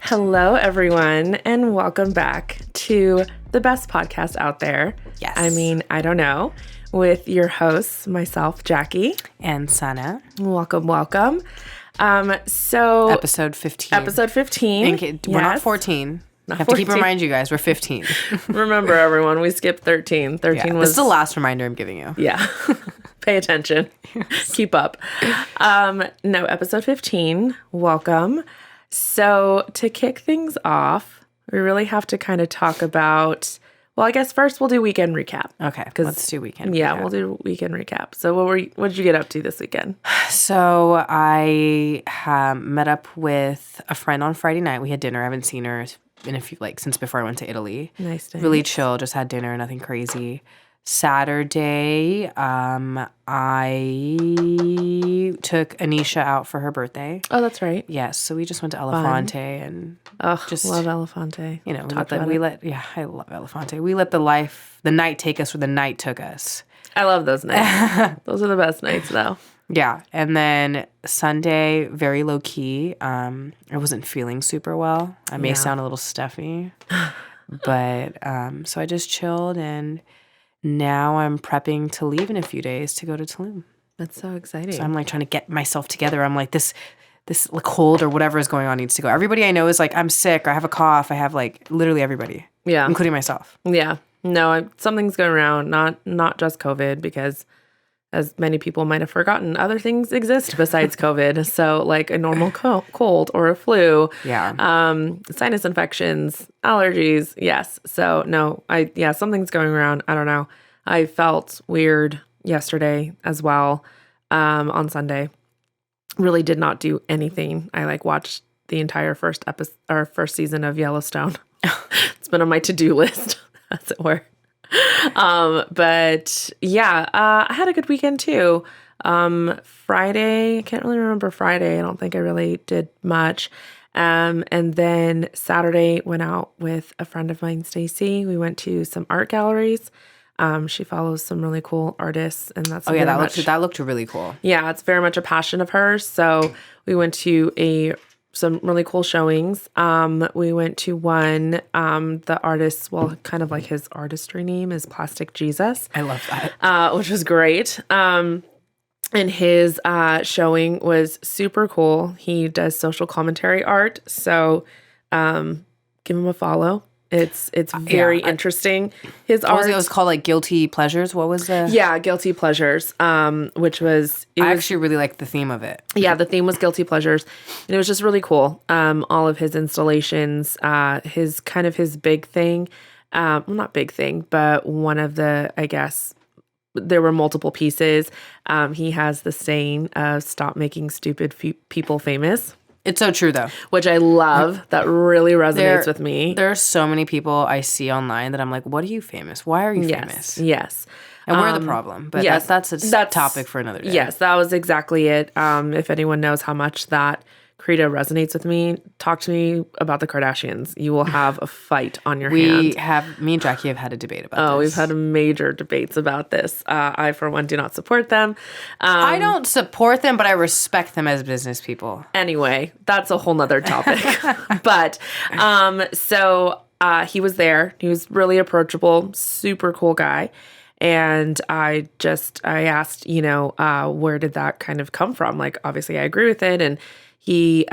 Hello, everyone, and welcome back to the best podcast out there. Yes. I mean, I don't know, with your hosts, myself, Jackie. And Sana. Welcome. Episode 15. Episode 15. We're not 14. I have to keep reminding you guys, we're 15. Remember, everyone, we skipped 13. 13 was... This is the last reminder I'm giving you. Yeah. Pay attention. Keep up. No, episode 15. Welcome. So to kick things off, we really have to kind of talk about, well, I guess first we'll do weekend recap. Okay, let's do weekend recap. recap. We'll do weekend recap. So what did you get up to this weekend? So I met up with a friend on Friday night. We had dinner. I haven't seen her in a few, since before I went to Italy. Nice day. Really chill, just had dinner, nothing crazy. Saturday, I took Anisha out for her birthday. Oh, that's right. Yes, so we just went to Elefante and just love Elefante. You know, I love Elefante. We let the night take us where the night took us. I love those nights. Those are the best nights, though. Yeah, and then Sunday, very low key. I wasn't feeling super well. I may sound a little stuffy, but so I just chilled, and now I'm prepping to leave in a few days to go to Tulum. That's so exciting. So I'm trying to get myself together. I'm this cold or whatever is going on needs to go. Everybody I know is I'm sick or I have a cough. I have literally everybody. Yeah. Including myself. Yeah. No, something's going around, not just COVID, because as many people might have forgotten, other things exist besides COVID. So a normal cold or a flu. Yeah. Sinus infections, allergies. Yes. So no, something's going around. I don't know. I felt weird yesterday as well. On Sunday, really did not do anything. I watched the entire first season of Yellowstone. It's been on my to-do list, as it were. But yeah, I had a good weekend too. Friday, I can't really remember Friday. I don't think I really did much. And then Saturday went out with a friend of mine, Stacy. We went to some art galleries. She follows some really cool artists, and that's that looked really cool. Yeah, it's very much a passion of hers. So we went to some really cool showings. We went to one, the artist, kind of his artistry name is Plastic Jesus. I love that. Which was great. And his showing was super cool. He does social commentary art. So give him a follow. It's very interesting. His art. It was called Guilty Pleasures. What was the? Yeah, Guilty Pleasures. Which was. I actually really liked the theme of it. Yeah, the theme was Guilty Pleasures, and it was just really cool. All of his installations, his big thing, well, not big thing, but one of the, I guess, there were multiple pieces. He has the saying, "Stop making stupid people famous." It's so true, though. Which I love. That really resonates with me. There are so many people I see online that I'm like, what are you famous? Why are you famous? Yes. And we're the problem. But that's a topic for another day. Yes, that was exactly it. If anyone knows how much that credo resonates with me, talk to me about the Kardashians. You will have a fight on your hand. Me and Jackie have had a debate about this. Oh, we've had major debates about this. I, for one, do not support them. I don't support them, but I respect them as business people. Anyway, that's a whole nother topic. But, so he was there. He was really approachable, super cool guy. And I asked, where did that kind of come from? Obviously I agree with it. And he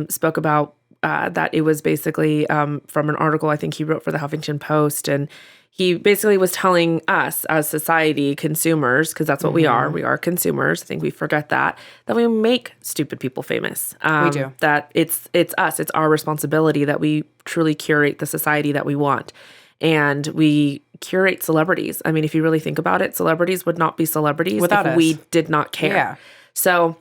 spoke about that it was basically from an article I think he wrote for the Huffington Post. And he basically was telling us as society, consumers, because that's what we are consumers. I think we forget that we make stupid people famous. We do. That it's us. It's our responsibility that we truly curate the society that we want. And we curate celebrities. I mean, if you really think about it, celebrities would not be celebrities if we did not care. Yeah. So,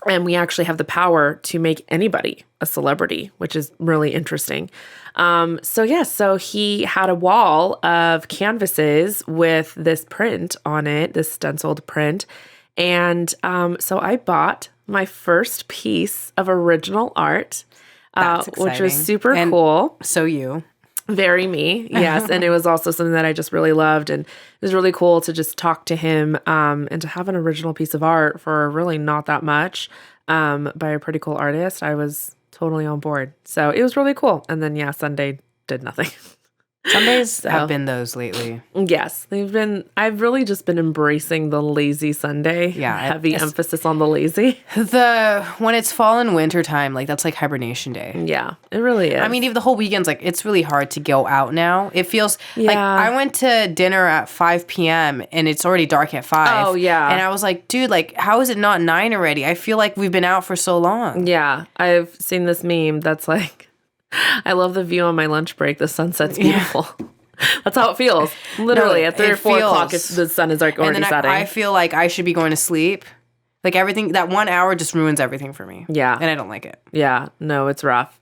and we actually have the power to make anybody a celebrity, which is really interesting. So he had a wall of canvases with this print on it, this stenciled print. And so I bought my first piece of original art, which was super cool. So you. Very me, yes. And it was also something that I just really loved. And it was really cool to just talk to him and to have an original piece of art for really not that much by a pretty cool artist. I was totally on board. So it was really cool. And then, yeah, Sunday did nothing. Sundays have been those lately. Yes, I've really just been embracing the lazy Sunday. Yeah. Heavy emphasis on the lazy. When it's fall and winter time, like that's like hibernation day. Yeah, it really is. I mean, even the whole weekend's like, it's really hard to go out now. It feels like I went to dinner at 5 p.m. and it's already dark at 5. Oh, yeah. And I was like, dude, like, how is it not 9 already? I feel like we've been out for so long. Yeah, I've seen this meme that's like, I love the view on my lunch break. The sunset's beautiful. Yeah. That's how it feels. Literally, at 3 or 4 o'clock, the sun is like already setting. I feel like I should be going to sleep. Like everything, that 1 hour just ruins everything for me. Yeah. And I don't like it. Yeah. No, it's rough.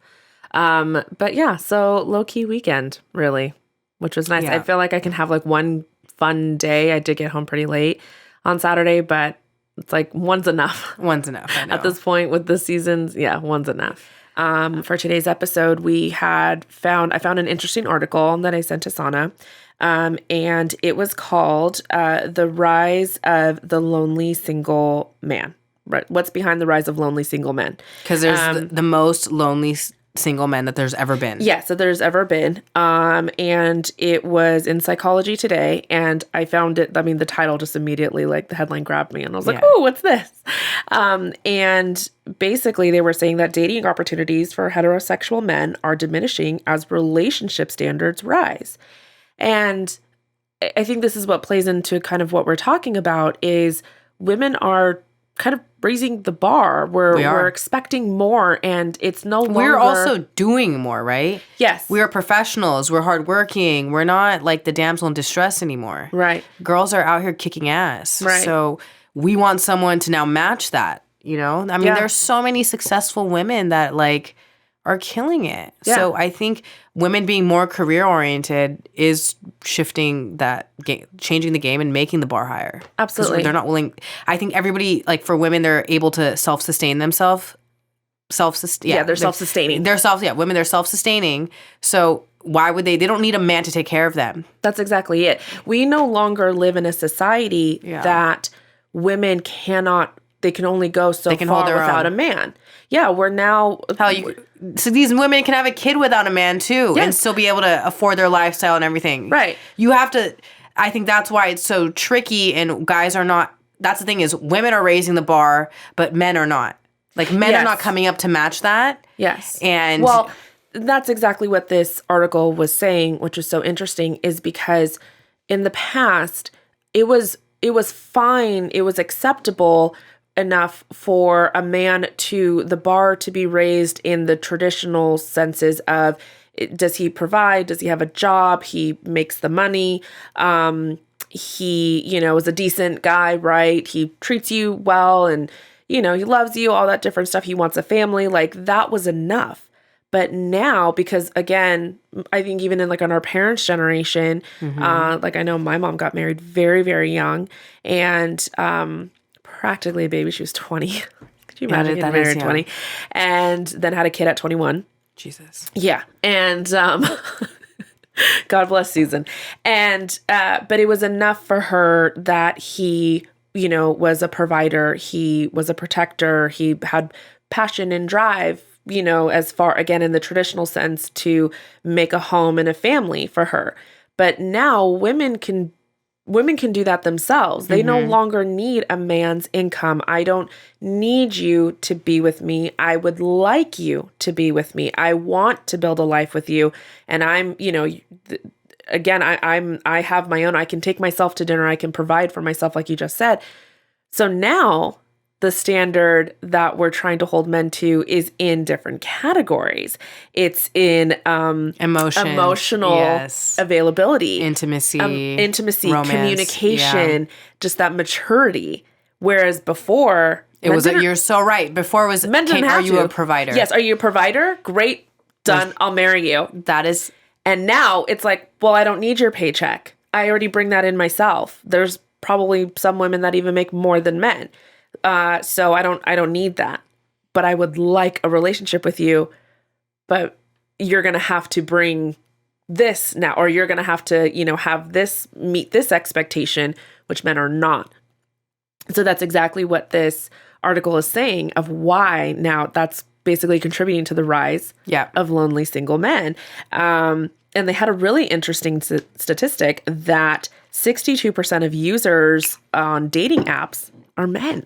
But yeah, so low-key weekend, really, which was nice. Yeah. I feel like I can have like one fun day. I did get home pretty late on Saturday, but it's like one's enough. One's enough, I know. At this point with the seasons, yeah, one's enough. For today's episode, I found an interesting article that I sent to Sana, and it was called "The Rise of the Lonely Single Man." Right? What's behind the rise of lonely single men? Because there's the most lonely single men that there's ever been. Yeah, so there's ever been. And it was in Psychology Today, and I found it, I mean, the title just immediately, like, the headline grabbed me, and I was like, oh, what's this? And basically they were saying that dating opportunities for heterosexual men are diminishing as relationship standards rise. And I think this is what plays into kind of what we're talking about is women are kind of raising the bar. We're expecting more, and it's no longer... We're also doing more, right? Yes. We're professionals. We're hardworking. We're not like the damsel in distress anymore. Right. Girls are out here kicking ass. Right. So we want someone to now match that, you know? I mean, there's so many successful women that like are killing it. Yeah. So I think women being more career-oriented is shifting that game, changing the game and making the bar higher. Absolutely. They're not willing. I think everybody, like for women, they're able to self-sustain themselves. They're self-sustaining. Women, they're self-sustaining. So why would they don't need a man to take care of them. That's exactly it. We no longer live in a society that women they can only go so far without a man. Yeah, we're now... So these women can have a kid without a man too, and still be able to afford their lifestyle and everything. Right. You have to... I think that's why it's so tricky, and guys are not... That's the thing is, women are raising the bar, but men are not. Like, men are not coming up to match that. Yes. And... Well, that's exactly what this article was saying, which is so interesting, is because in the past, it was fine, it was acceptable enough for a man the bar to be raised in the traditional senses of, does he provide? Does he have a job? He makes the money. He, is a decent guy, right? He treats you well and, he loves you, all that different stuff. He wants a family. Like, that was enough. But now, because again, I think even in our parents' generation, like I know my mom got married very, very young and, practically a baby. She was 20. Could you imagine getting married at 20? And then had a kid at 21. Jesus. Yeah. And God bless Susan. And but it was enough for her that he, was a provider. He was a protector. He had passion and drive, as far, again, in the traditional sense, to make a home and a family for her. But now women can do that themselves. They no longer need a man's income. I don't need you to be with me. I would like you to be with me. I want to build a life with you. And I'm, again, I have my own, I can take myself to dinner. I can provide for myself, like you just said. So now the standard that we're trying to hold men to is in different categories. It's in emotional availability, intimacy, romance, communication, just that maturity. Whereas before, you're so right. Before it was, men didn't have are you a provider? Yes. Are you a provider? Great. Done. I'll marry you. That is. And now it's like, well, I don't need your paycheck. I already bring that in myself. There's probably some women that even make more than men. So I don't need that, but I would like a relationship with you, but you're going to have to bring this now, or you're going to have to, have this, meet this expectation, which men are not. So that's exactly what this article is saying of why now that's basically contributing to the rise of lonely single men. And they had a really interesting statistic that 62% of users on dating apps are men.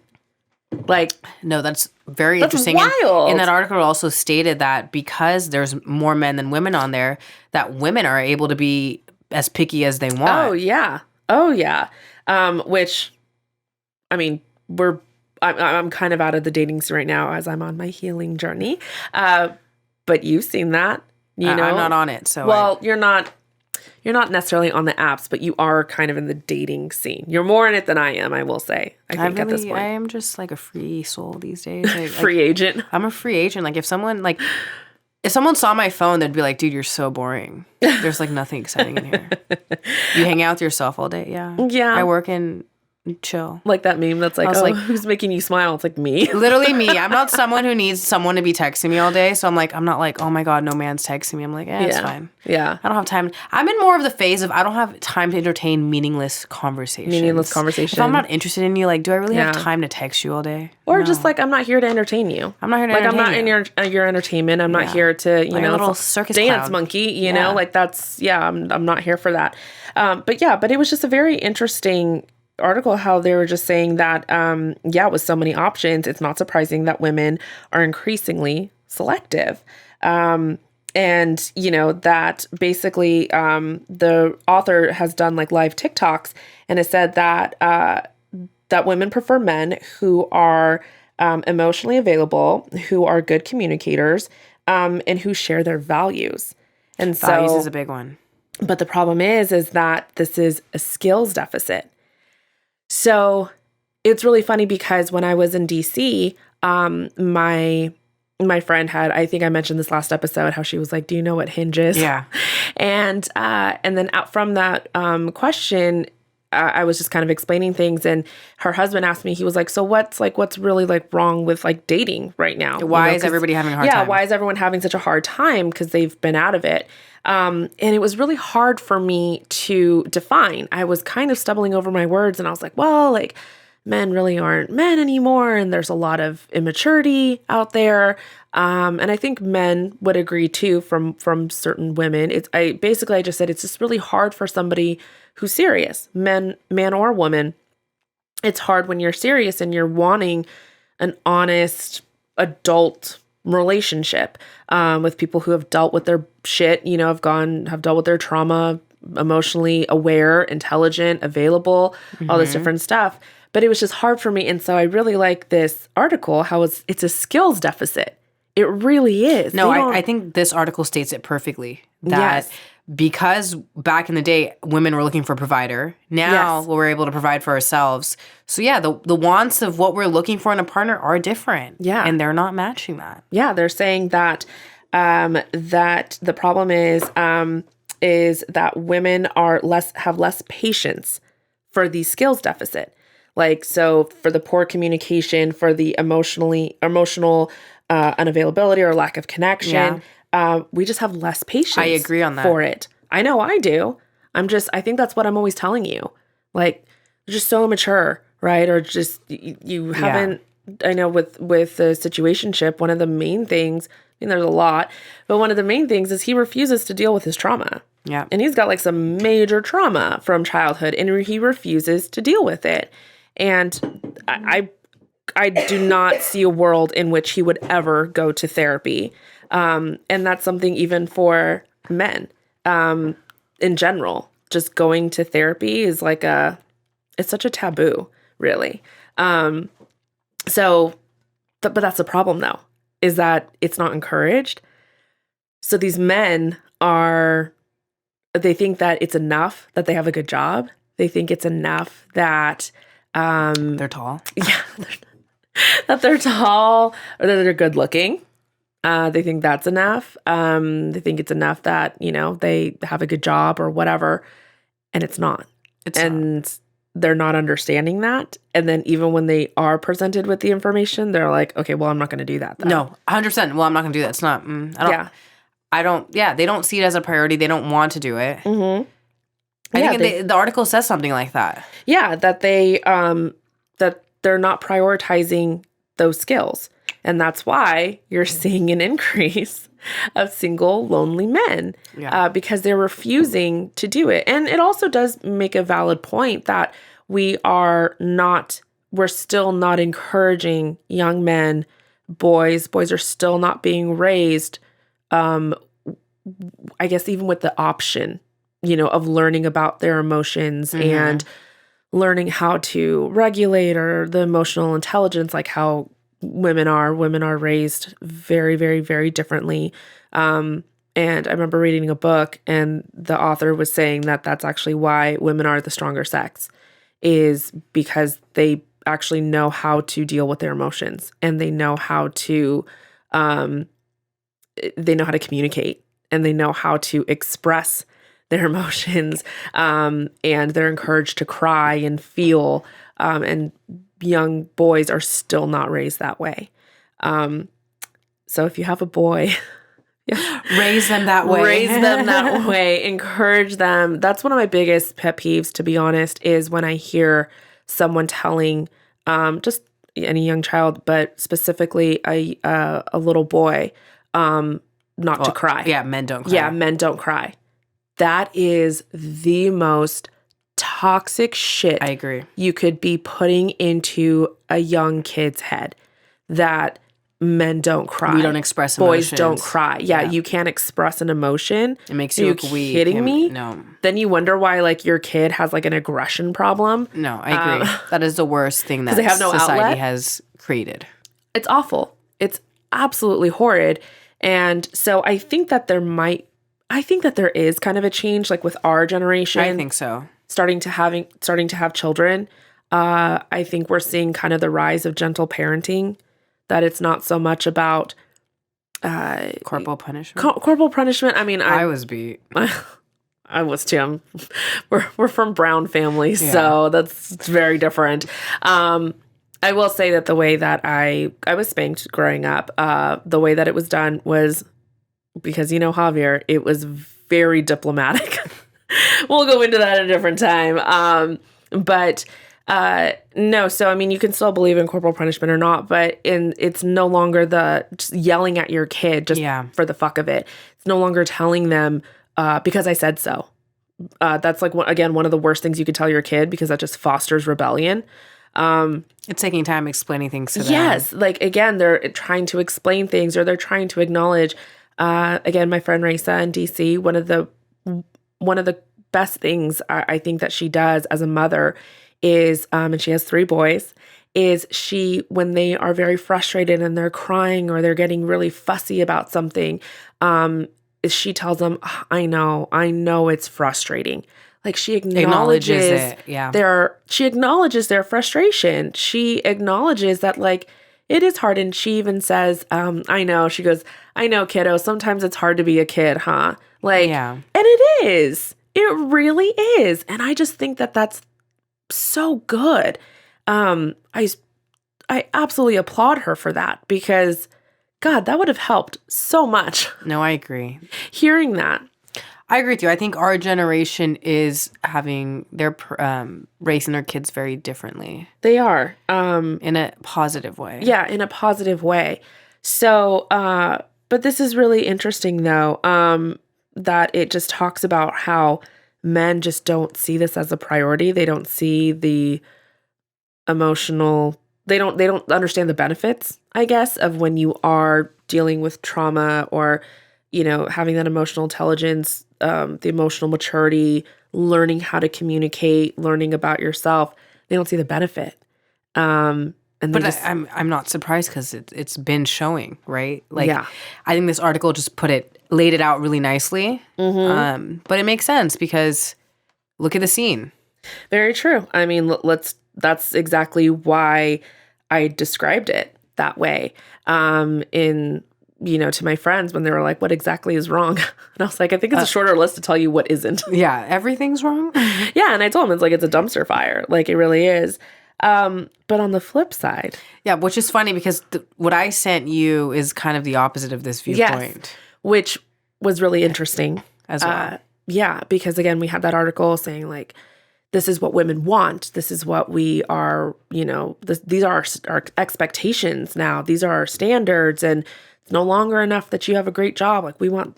Like, no, that's very interesting. Wild. And that article also stated that because there's more men than women on there, that women are able to be as picky as they want. Oh yeah. Which, I mean, I'm kind of out of the dating scene right now as I'm on my healing journey. But you've seen that, you know. I'm not on it, so. Well, you're not necessarily on the apps, but you are kind of in the dating scene. You're more in it than I am, I will say. I think at this point. I am just like a free soul these days. Free agent. I'm a free agent. Like if someone saw my phone, they'd be like, dude, you're so boring. There's like nothing exciting in here. You hang out with yourself all day. Yeah. Yeah. I work in chill. Like that meme that's like, who's making you smile? It's like me. Literally me. I'm not someone who needs someone to be texting me all day. So I'm not like, oh my God, no man's texting me. I'm like, it's fine. Yeah. I don't have time. I'm in more of the phase of I don't have time to entertain meaningless conversations. If I'm not interested in you, like, do I really have time to text you all day? Or just like, I'm not here to entertain you. I'm not here to entertain you. Like, I'm not in your entertainment. I'm not here to, like a little circus dance clown. monkey, you know? Like that's, I'm not here for that. But it was just a very interesting article how they were just saying that, with so many options, it's not surprising that women are increasingly selective. And, you know, that basically the author has done like live TikToks and has said that that women prefer men who are emotionally available, who are good communicators, and who share their values. And values is a big one. But the problem is that this is a skills deficit. So it's really funny because when I was in DC, my friend had, I think I mentioned this last episode, how she was like, do you know what Hinge is? Yeah. And then out from that question, I was just kind of explaining things, and her husband asked me, he was like, so what's really like wrong with like dating right now? Why is everybody having a hard time? Yeah, why is everyone having such a hard time? Because they've been out of it. And it was really hard for me to define. I was kind of stumbling over my words, and I was like, well, like men really aren't men anymore, and there's a lot of immaturity out there. And I think men would agree too from certain women. I just said it's just really hard for somebody who's serious, man or woman. It's hard when you're serious and you're wanting an honest adult relationship with people who have dealt with their shit, you know, have dealt with their trauma, emotionally aware, intelligent, available, all this different stuff. But it was just hard for me. And so I really like this article, how it's a skills deficit. It really is. No, I think this article states it perfectly. That because back in the day, women were looking for a provider. Now we're able to provide for ourselves. So yeah, the wants of what we're looking for in a partner are different. Yeah. And they're not matching that. Yeah, they're saying that that the problem is that women have less patience for the skills deficit. Like, so for the poor communication, for the emotional unavailability or lack of connection, we just have less patience. I agree on that. For it. I know I do. I think that's what I'm always telling you. Like, you're just so immature, right? Or just, you haven't, I know with the situationship, one of the main things, I mean, there's a lot, but one of the main things is he refuses to deal with his trauma. Yeah. And he's got like some major trauma from childhood, and he refuses to deal with it. And I do not see a world in which he would ever go to therapy. And that's something even for men in general. Just going to therapy is like it's such a taboo, really. But that's the problem though, is that it's not encouraged. So these men they think that it's enough that they have a good job. They think it's enough that they're tall. Yeah. That they're tall or that they're good looking. They think that's enough. They think it's enough that, you know, they have a good job or whatever. And it's not. They're not understanding that. And then even when they are presented with the information, they're like, okay, well, I'm not going to do that though. No, 100%. Well, I'm not going to do that. It's not, they don't see it as a priority. They don't want to do it. Mm-hmm. I think the article says something like that. Yeah, that they're not prioritizing those skills. And that's why you're seeing an increase of single, lonely men because they're refusing to do it. And it also does make a valid point that we're still not encouraging young men, boys are still not being raised, I guess, even with the option, of learning about their emotions and learning how to regulate or the emotional intelligence, like how women are raised very, very, very differently. And I remember reading a book and the author was saying that that's actually why women are the stronger sex, is because they actually know how to deal with their emotions and they know how to communicate and they know how to express their emotions, and they're encouraged to cry and feel, and young boys are still not raised that way. So if you have a boy, raise them that way. Encourage them. That's one of my biggest pet peeves, to be honest, is when I hear someone telling just any young child, but specifically a little boy, not to cry. Yeah, men don't cry. Yeah, men don't cry. That is the most toxic shit. I agree. You could be putting into a young kid's head, that men don't cry. We don't express Boys emotions. don't cry. Yeah, you can't express an emotion. It makes you look weak. Kidding me? No. Then you wonder why your kid has an aggression problem. No, I agree. That is the worst thing that they have no society outlet? has created. It's awful. It's absolutely horrid. And so I think that there is kind of a change, with our generation. I think so. Starting to have children. I think we're seeing kind of the rise of gentle parenting, that it's not so much about corporal punishment. Corporal punishment. I mean, I was beat. I was too. We're from Brown families, so that's very different. I will say that the way that I was spanked growing up, the way that it was done was, because Javier, it was very diplomatic. We'll go into that at a different time. But no, so I mean, you can still believe in corporal punishment or not, but it's no longer just yelling at your kid just for the fuck of it. It's no longer telling them because I said so. That's one of the worst things you could tell your kid, because that just fosters rebellion. It's taking time explaining things to them. Yes, again, they're trying to explain things, or they're trying to acknowledge. Again, my friend Raisa in DC, one of the best things I think that she does as a mother is, and she has 3 boys, is when they are very frustrated and they're crying or they're getting really fussy about something, is she tells them, I know it's frustrating. She acknowledges it. Yeah. She acknowledges their frustration. She acknowledges that it is hard. And she even says, I know, she goes, I know, kiddo, sometimes it's hard to be a kid, huh? And it is. It really is. And I just think that that's so good. I absolutely applaud her for that, because God, that would have helped so much. No, I agree. Hearing that. I agree with you. I think our generation is they're raising their kids very differently. They are. In a positive way. Yeah, in a positive way. So, but this is really interesting, though, that it just talks about how men just don't see this as a priority. They don't see the emotional, they don't understand the benefits, I guess, of when you are dealing with trauma, or, having that emotional intelligence, the emotional maturity, learning how to communicate, learning about yourself. They don't see the benefit. I'm not surprised, because it's been showing, right? Yeah. I think this article just laid it out really nicely. Mm-hmm. But it makes sense, because look at the scene. Very true. I mean, that's exactly why I described it that way. To my friends, when they were like, what exactly is wrong? And I was like, I think it's a shorter list to tell you what isn't. Yeah, everything's wrong. Yeah, and I told them it's a dumpster fire. It really is. But on the flip side. Yeah, which is funny, because what I sent you is kind of the opposite of this viewpoint. Yes, which was really interesting. As well. Yeah, because again, we had that article saying this is what women want. This is what we are, these are our expectations now. These are our standards. And it's no longer enough that you have a great job. Like we want,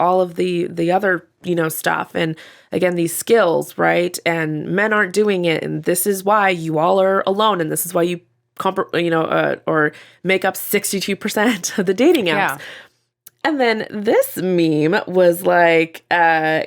all of the other, stuff. And again, these skills, right? And men aren't doing it. And this is why you all are alone. And this is why you, or make up 62% of the dating apps. Yeah. And then this meme was like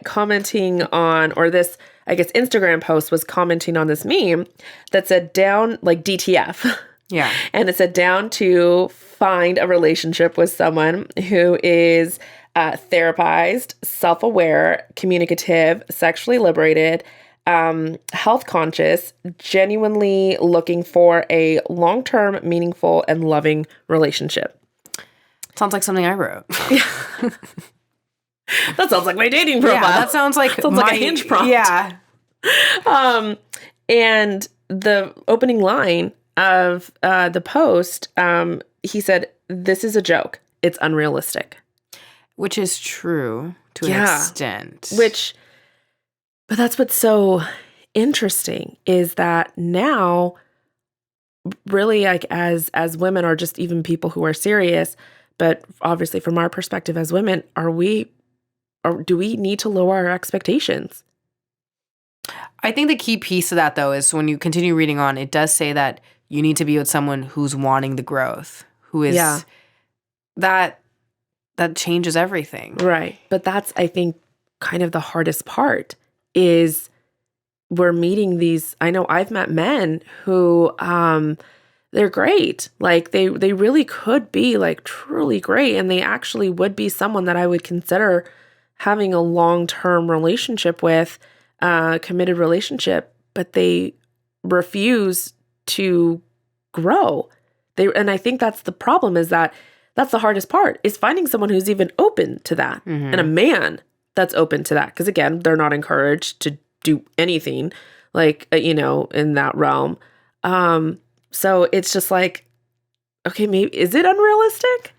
commenting on, or this, I guess, Instagram post was commenting on this meme that said down, like DTF. Yeah. And it said down to find a relationship with someone who is therapized, self-aware, communicative, sexually liberated, health conscious, genuinely looking for a long-term, meaningful, and loving relationship. Sounds like something I wrote. That sounds like my dating profile. Yeah, that sounds like like a Hinge prompt. Yeah. And the opening line of the post, he said, "This is a joke. It's unrealistic." Which is true to an extent. But that's what's so interesting is that now, really, like as women, or just even people who are serious, but obviously from our perspective as women, do we need to lower our expectations? I think the key piece of that, though, is when you continue reading on, it does say that you need to be with someone who's wanting the growth, who is that changes everything. Right. But that's, I think, kind of the hardest part is we're meeting these, I know I've met men who, they're great. Like they really could be like truly great. And they actually would be someone that I would consider having a long-term relationship with, committed relationship, but they refuse to grow. And I think that's the problem, is that that's the hardest part, is finding someone who's even open to that, and a man that's open to that. Because again, they're not encouraged to do anything like, in that realm. So it's just like, okay, maybe, is it unrealistic?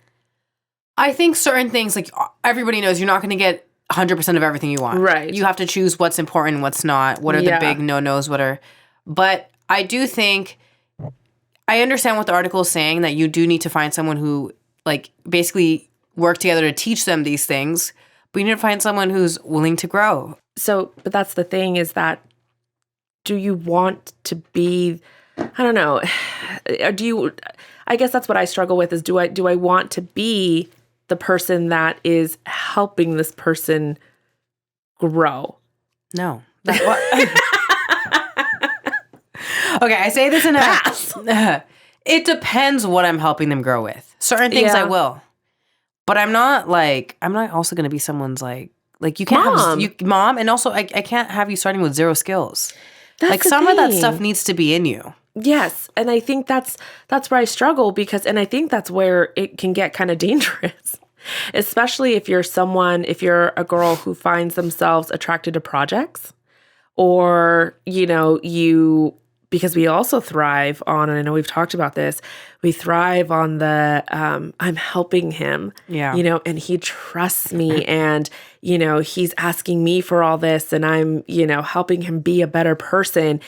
I think certain things, like everybody knows you're not going to get 100% of everything you want. Right. You have to choose what's important and what's not. What are the big no-nos? But I do think, I understand what the article is saying, that you do need to find someone who, like, basically work together to teach them these things, but you need to find someone who's willing to grow. So, but that's the thing, is that, do you want to be, I don't know, I guess that's what I struggle with, is do I want to be the person that is helping this person grow? No. Okay, I say this in a... It depends what I'm helping them grow with. Certain things I will. But I'm not also going to be someone's like you can't have mom, and also I can't have you starting with zero skills. That's like some of that stuff needs to be in you. Yes, and I think that's where I struggle, and I think that's where it can get kind of dangerous. Especially if you're a girl who finds themselves attracted to projects, or, because we also thrive on, and I know we've talked about this, we thrive on the, I'm helping him, and he trusts me, and, he's asking me for all this, and I'm, helping him be a better person.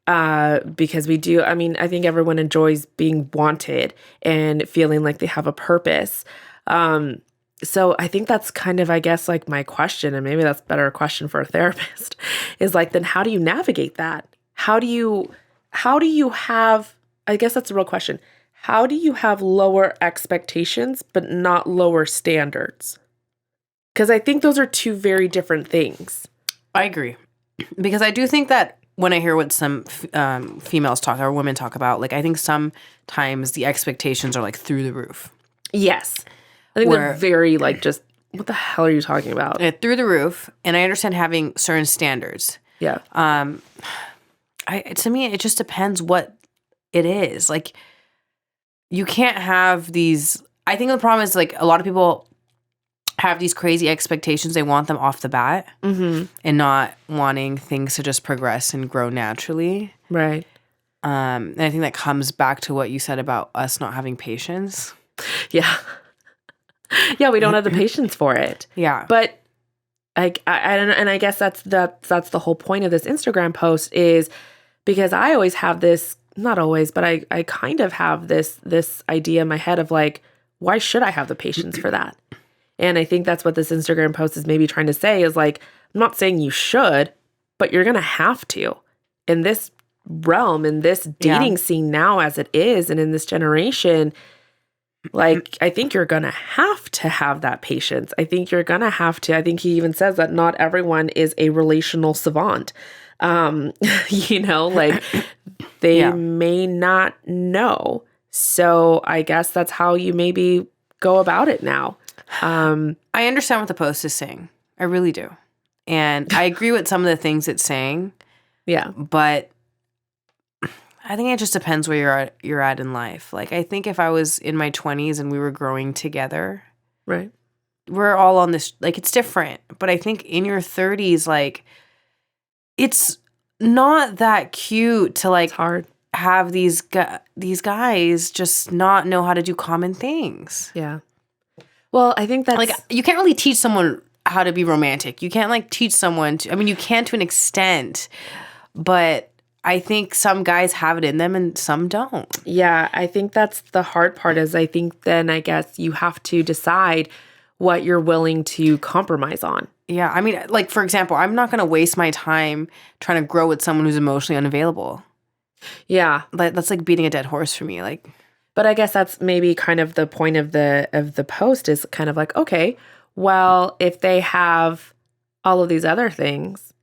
Because we do, I think everyone enjoys being wanted and feeling like they have a purpose. So I think that's kind of, I guess, like my question, and maybe that's a better question for a therapist, is like, then how do you navigate that? How do you have, I guess that's a real question. How do you have lower expectations, but not lower standards? Because I think those are two very different things. I agree. Because I do think that when I hear what some females talk, or women talk about, like, I think sometimes the expectations are like through the roof. Yes. I think they're very like, just, what the hell are you talking about? Through the roof. And I understand having certain standards. Yeah. To me, it just depends what it is. Like, you can't have these. I think the problem is, like, a lot of people have these crazy expectations. They want them off the bat, and not wanting things to just progress and grow naturally. Right. And I think that comes back to what you said about us not having patience. Yeah. Yeah, we don't have the patience for it. Yeah. But and I guess that's the whole point of this Instagram post, is because I always have this, not always, but I kind of have this idea in my head of like, why should I have the patience for that? And I think that's what this Instagram post is maybe trying to say, is like, I'm not saying you should, but you're going to have to in this realm, in this dating scene now as it is, and in this generation. Like, I think you're going to have that patience. I think you're going to have to. I think he even says that not everyone is a relational savant. Like they may not know. So I guess that's how you maybe go about it now. I understand what the post is saying. I really do. And I agree with some of the things it's saying. Yeah. But I think it just depends where you're at in life. Like, I think if I was in my 20s and we were growing together, right, we're all on this, like, it's different. But I think in your 30s, like, it's not that cute to, like, it's hard. Have these guys just not know how to do common things. Yeah. Well, I think that's... Like, you can't really teach someone how to be romantic. You can't, like, teach someone to... I mean, you can to an extent, but... I think some guys have it in them and some don't. Yeah, I think that's the hard part, is I think then I guess you have to decide what you're willing to compromise on. Yeah, I mean, like, for example, I'm not going to waste my time trying to grow with someone who's emotionally unavailable. Yeah. That's like beating a dead horse for me. Like, but I guess that's maybe kind of the point of the post, is kind of like, okay, well, if they have all of these other things,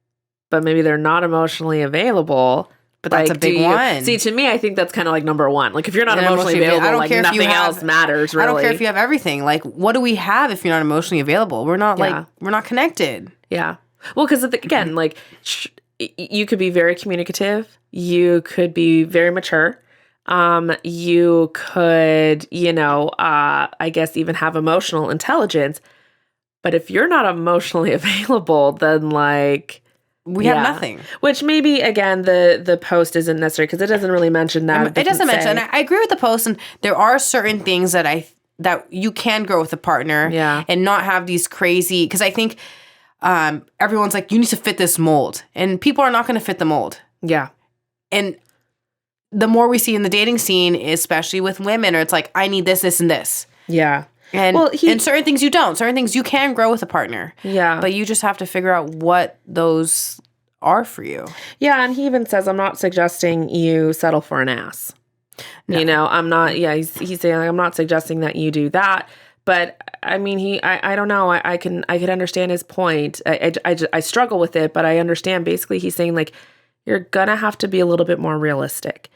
but maybe they're not emotionally available. But that's like, a big one. See, to me, I think that's kind of like number one. Like, if you're not emotionally available, I don't like, care nothing if you have, else matters, really. I don't care if you have everything. Like, what do we have if you're not emotionally available? We're not, like, we're not connected. Yeah. Well, because, again, like, you could be very communicative. You could be very mature. You could, I guess even have emotional intelligence. But if you're not emotionally available, then, like... We have nothing. Which maybe, again, the post isn't necessary, because it doesn't really mention that. It doesn't mention. And I agree with the post, and there are certain things that you can grow with a partner, and not have these crazy. Because I think everyone's like, you need to fit this mold, and people are not going to fit the mold. Yeah, and the more we see in the dating scene, especially with women, or it's like, I need this, this, and this. Yeah. And and certain things you don't. Certain things you can grow with a partner. Yeah. But you just have to figure out what those are for you. Yeah, and he even says, I'm not suggesting you settle for an ass. No. I'm not, he's saying, like, I'm not suggesting that you do that. But, I mean, I don't know. I can understand his point. I struggle with it, but I understand. Basically, he's saying, like, you're going to have to be a little bit more realistic.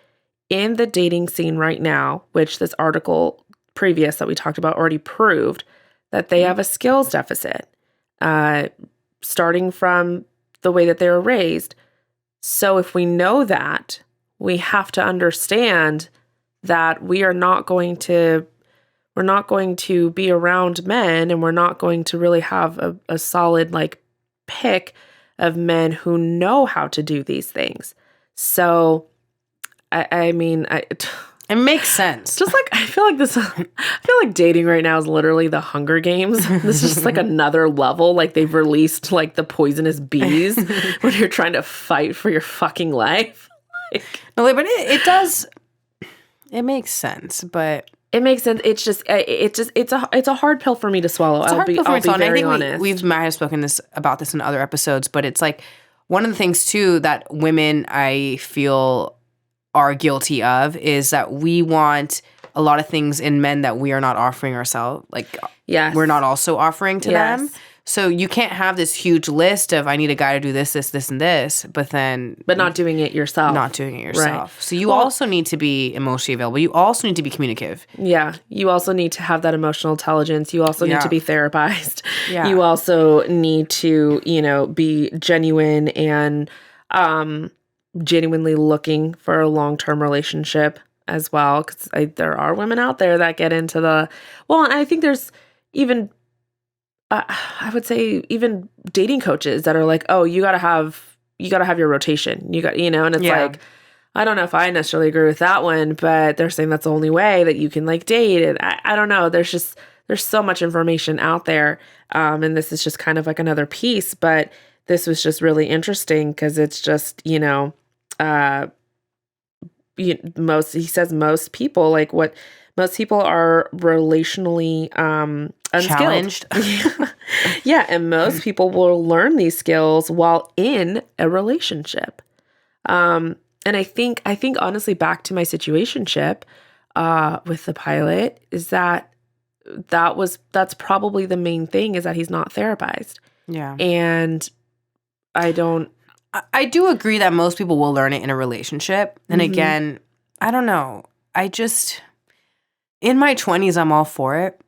In the dating scene right now, which this article... previous that we talked about already proved that they have a skills deficit, starting from the way that they were raised. So if we know that, we have to understand that we're not going to be around men, and we're not going to really have a solid, like, pick of men who know how to do these things. So, I mean, it makes sense. Just like, I feel like dating right now is literally the Hunger Games. This is just like another level. Like, they've released, like, the poisonous bees when you're trying to fight for your fucking life. No, but it makes sense, but it makes sense. It's just it's a hard pill for me to swallow. I'll be very honest. We might have spoken about this in other episodes, but it's like one of the things too that women, I feel, are guilty of is that we want a lot of things in men that we are not offering ourselves. Like, we're not also offering to them. So you can't have this huge list of, I need a guy to do this, this, this, and this, but not doing it yourself. Right. So you also need to be emotionally available. You also need to be communicative. Yeah. You also need to have that emotional intelligence. You also need to be therapized. Yeah. You also need to, be genuine and genuinely looking for a long-term relationship as well. Because there are women out there that get into and I think there's even... I would say even dating coaches that are like, oh, you gotta have your rotation. You got, and it's like, I don't know if I necessarily agree with that one, but they're saying that's the only way that you can, like, date. And I don't know. There's there's so much information out there. And this is just kind of like another piece, but this was just really interesting because it's just, he says most people, like most people are relationally unskilled. Challenged. Yeah. And most people will learn these skills while in a relationship. And I think honestly, back to my situationship with the pilot, is that's probably the main thing, is that he's not therapized. Yeah. And I do agree that most people will learn it in a relationship. And again, I don't know. In my 20s, I'm all for it.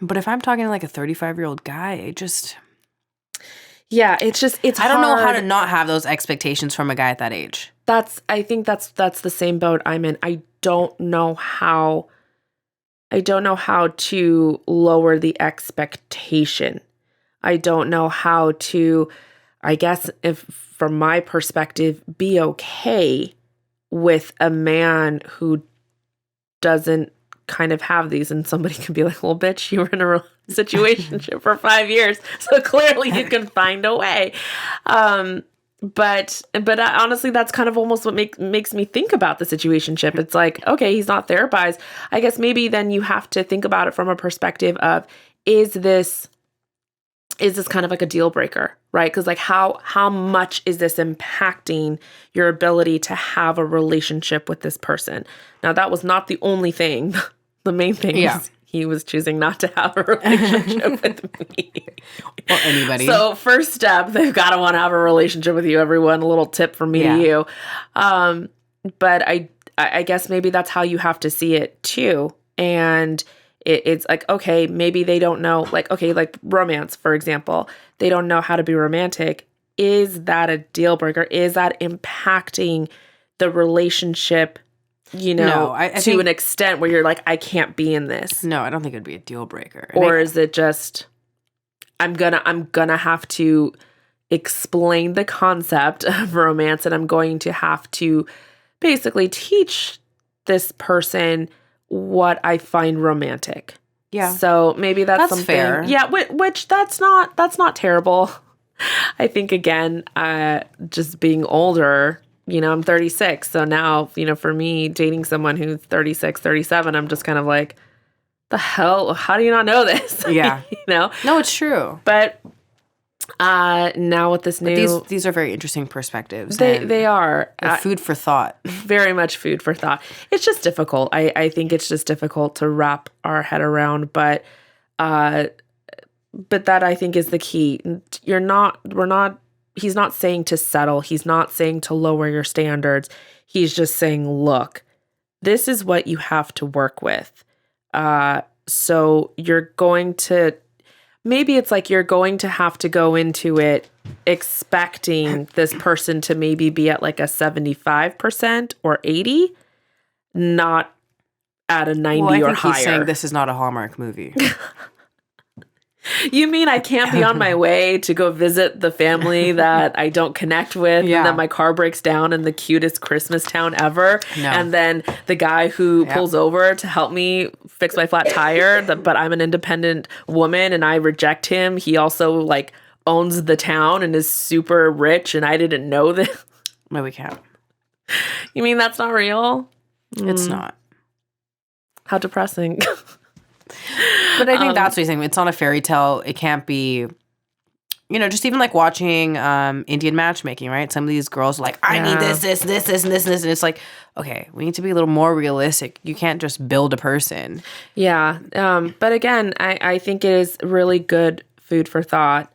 But if I'm talking to like a 35-year-old guy, it's I don't know how to not have those expectations from a guy at that age. I think that's the same boat I'm in. I don't know how to lower the expectation. I don't know how to, I guess, if from my perspective, be okay with a man who doesn't kind of have these. And somebody can be like, well, bitch, you were in a situationship for 5 years, so clearly you can find a way. But honestly, that's kind of almost what makes me think about the situationship. It's like, okay, he's not therapized. I guess maybe then you have to think about it from a perspective of, is this kind of like a deal breaker, right? Because like how much is this impacting your ability to have a relationship with this person? Now, that was not the only thing. The main thing is he was choosing not to have a relationship with me. Or anybody. So first step, they've got to want to have a relationship with you, everyone. A little tip from me to you. But I guess maybe that's how you have to see it too. And it's like, okay, maybe they don't know, like, okay, like romance, for example, they don't know how to be romantic. Is that a deal breaker? Is that impacting the relationship, No, I to think, an extent where you're like, I can't be in this? No, I don't think it'd be a deal breaker. Or is it just, I'm gonna have to explain the concept of romance, and I'm going to have to basically teach this person what I find romantic. Yeah. So maybe that's something fair. Yeah, which that's not terrible. I think again, just being older, I'm 36. So now, for me, dating someone who's 36, 37, I'm just kind of like, the hell? How do you not know this? Yeah. No, it's true. But now with this new... These are very interesting perspectives. They are. Food for thought. Very much food for thought. It's just difficult. I think it's just difficult to wrap our head around, but that I think is the key. He's not saying to settle. He's not saying to lower your standards. He's just saying, look, this is what you have to work with. So you're going to... Maybe it's like you're going to have to go into it expecting this person to maybe be at like a 75% or 80, not at a 90 I or think higher. He's saying this is not a Hallmark movie. You mean I can't be on my way to go visit the family that I don't connect with, and then my car breaks down in the cutest Christmas town ever, and then the guy who pulls over to help me fix my flat tire, but I'm an independent woman and I reject him. He also like owns the town and is super rich, and I didn't know this. No, we can't. You mean that's not real? It's not. How depressing. But I think that's what he's saying. It's not a fairy tale. It can't be, just even like watching Indian matchmaking, right? Some of these girls are like, I need this, and this. And it's like, okay, we need to be a little more realistic. You can't just build a person. Yeah. But again, I think it is really good food for thought.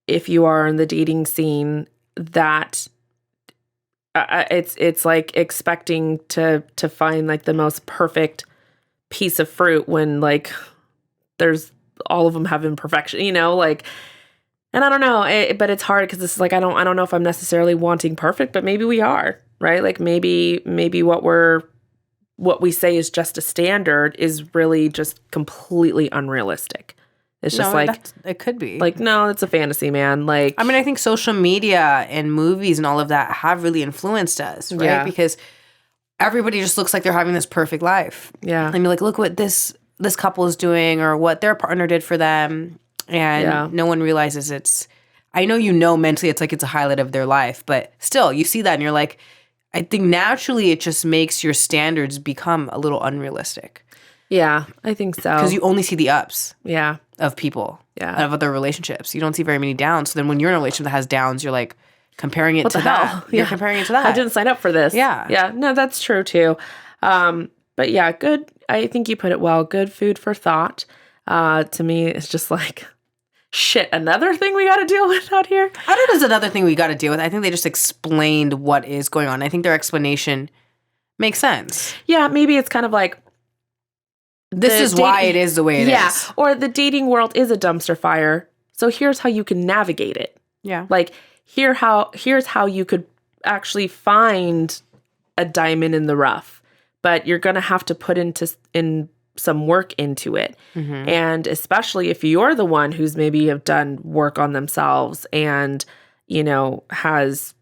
If you are in the dating scene, that it's like expecting to find like the most perfect piece of fruit when like there's all of them have imperfection, and I don't know, but it's hard because it's like I don't know if I'm necessarily wanting perfect, but maybe we are, right? Like maybe what we say is just a standard is really just completely unrealistic. It's just it could be like, no, it's a fantasy, man. Like, I mean, I think social media and movies and all of that have really influenced us, right? Yeah. Because everybody just looks like they're having this perfect life. Yeah. And you're like, look what this this couple is doing or what their partner did for them. And no one realizes I know mentally it's like it's a highlight of their life, but still you see that and you're like, I think naturally it just makes your standards become a little unrealistic. Yeah, I think so. Because you only see the ups of people, of other relationships. You don't see very many downs. So then when you're in a relationship that has downs, you're like comparing it to that. You're comparing it to that. I didn't sign up for this. Yeah. Yeah, no, that's true too. But yeah, good. I think you put it well. Good food for thought. To me, it's just like, shit, another thing we got to deal with out here? I don't know if there's another thing we got to deal with. I think they just explained what is going on. I think their explanation makes sense. Yeah, maybe it's kind of like, this is why it is the way it is. Yeah, or the dating world is a dumpster fire. So here's how you can navigate it. Yeah. Like, here's how you could actually find a diamond in the rough. But you're going to have to put in some work into it. Mm-hmm. And especially if you're the one who's maybe have done work on themselves and, has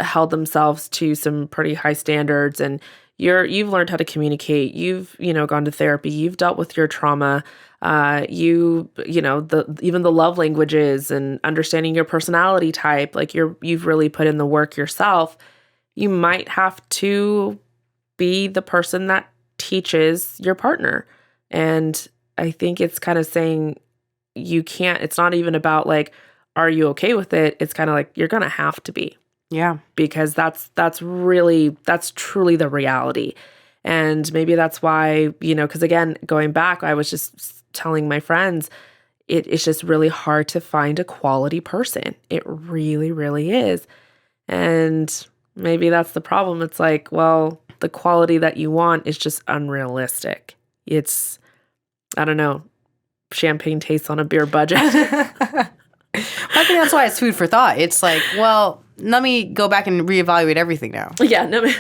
held themselves to some pretty high standards and you've learned how to communicate, you've, gone to therapy, you've dealt with your trauma, even the love languages and understanding your personality type, like you've really put in the work yourself. You might have to be the person that teaches your partner. And I think it's kind of saying it's not even about like, are you okay with it? It's kind of like, you're going to have to be. Yeah. Because that's truly the reality. And maybe that's why, because again, going back, I was just telling my friends, it's just really hard to find a quality person. It really, really is. And maybe that's the problem. It's like, well, the quality that you want is just unrealistic. It's, I don't know, champagne tastes on a beer budget. I think that's why it's food for thought. It's like, well, let me go back and reevaluate everything now. Yeah, no,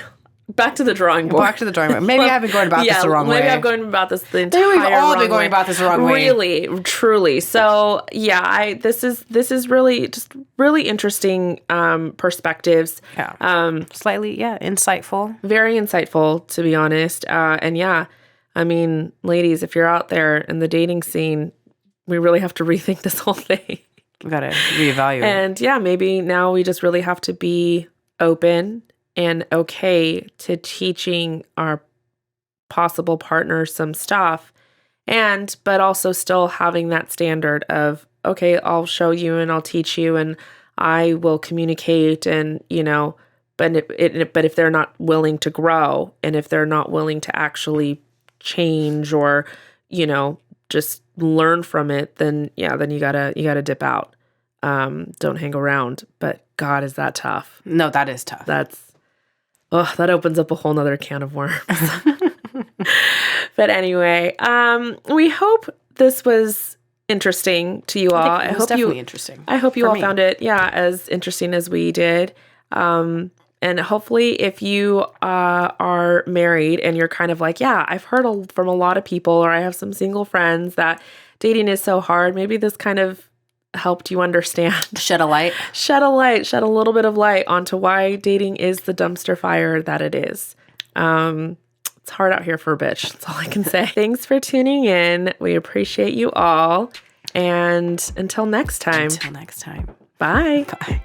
back to the drawing board. Back to the drawing board. Maybe I've been going about this the wrong way. Maybe I'm going about this the entire Maybe we've all been going way. about this the wrong way. Really, truly. So yeah, this is really just really interesting perspectives. Yeah. Slightly, insightful. Very insightful, to be honest. And yeah, I mean, ladies, if you're out there in the dating scene, we really have to rethink this whole thing. We gotta reevaluate. And yeah, but now we just really have to be open and okay to teaching our possible partners some stuff, but also still having that standard of, okay, I'll show you and I'll teach you and I will communicate and, but if they're not willing to grow and if they're not willing to actually change or, just learn from it, then you gotta dip out. Don't hang around. But God, is that tough? No, that is tough. That opens up a whole nother can of worms. But anyway, we hope this was interesting to you all. It was definitely interesting. I hope you all found it, as interesting as we did. And hopefully if you are married and you're kind of like, I've heard from a lot of people, or I have some single friends that dating is so hard. Maybe this kind of helped you understand. Shed a little bit of light onto why dating is the dumpster fire that it is. It's hard out here for a bitch. That's all I can say. Thanks for tuning in. We appreciate you all. And until next time. Bye. Bye. Bye.